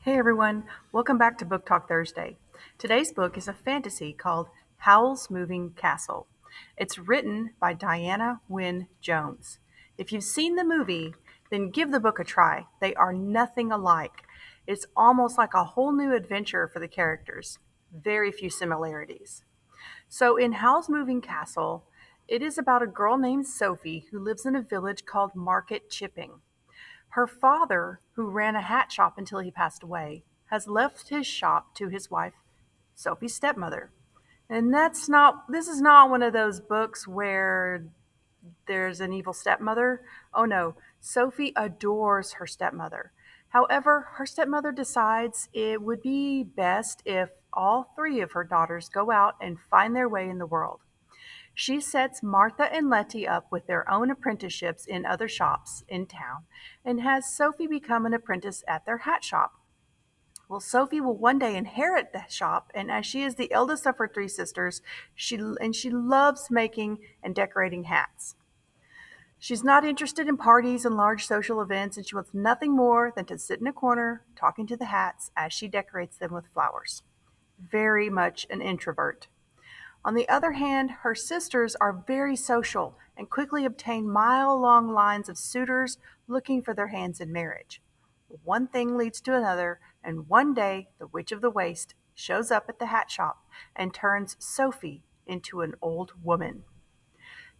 Hey everyone, welcome back to Book Talk Thursday. Today's book is a fantasy called Howl's Moving Castle. It's written by Diana Wynne Jones. If you've seen the movie, then give the book a try. They are nothing alike. It's almost like a whole new adventure for the characters. Very few similarities. So, in Howl's Moving Castle, it is about a girl named Sophie who lives in a village called Market Chipping. Her father, who ran a hat shop until he passed away, has left his shop to his wife, Sophie's stepmother. And this is not one of those books where there's an evil stepmother. Oh no, Sophie adores her stepmother. However, her stepmother decides it would be best if all three of her daughters go out and find their way in the world. She sets Martha and Letty up with their own apprenticeships in other shops in town and has Sophie become an apprentice at their hat shop. Well, Sophie will one day inherit the shop, and as she is the eldest of her three sisters, she loves making and decorating hats. She's not interested in parties and large social events, and she wants nothing more than to sit in a corner talking to the hats as she decorates them with flowers. Very much an introvert. On the other hand, her sisters are very social and quickly obtain mile long lines of suitors looking for their hands in marriage. One thing leads to another, and one day the Witch of the Waste shows up at the hat shop and turns Sophie into an old woman.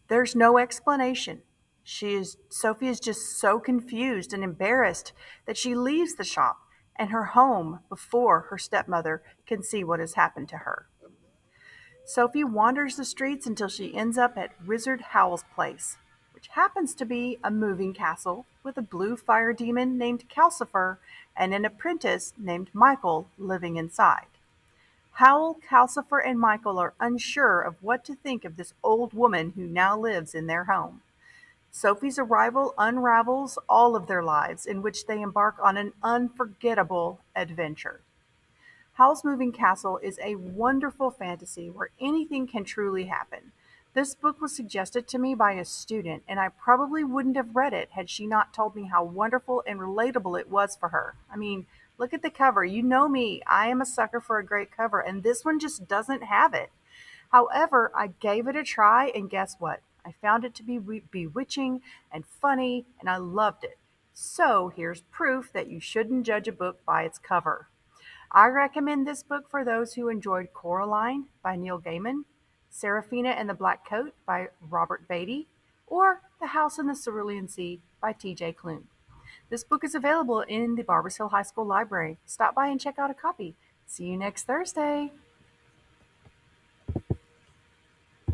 There's no explanation. Sophie is just so confused and embarrassed that she leaves the shop and her home before her stepmother can see what has happened to her. Sophie wanders the streets until she ends up at Wizard Howl's place, which happens to be a moving castle with a blue fire demon named Calcifer and an apprentice named Michael living inside. Howl, Calcifer, and Michael are unsure of what to think of this old woman who now lives in their home. Sophie's arrival unravels all of their lives, in which they embark on an unforgettable adventure. Howl's Moving Castle is a wonderful fantasy where anything can truly happen. This book was suggested to me by a student, and I probably wouldn't have read it had she not told me how wonderful and relatable it was for her. I mean, look at the cover. You know me, I am a sucker for a great cover, and this one just doesn't have it. However, I gave it a try, and guess what? I found it to be bewitching and funny, and I loved it. So here's proof that you shouldn't judge a book by its cover. I recommend this book for those who enjoyed Coraline by Neil Gaiman, Seraphina and the Black Coat by Robert Beatty, or The House in the Cerulean Sea by T.J. Klune. This book is available in the Barbers Hill High School Library. Stop by and check out a copy. See you next Thursday.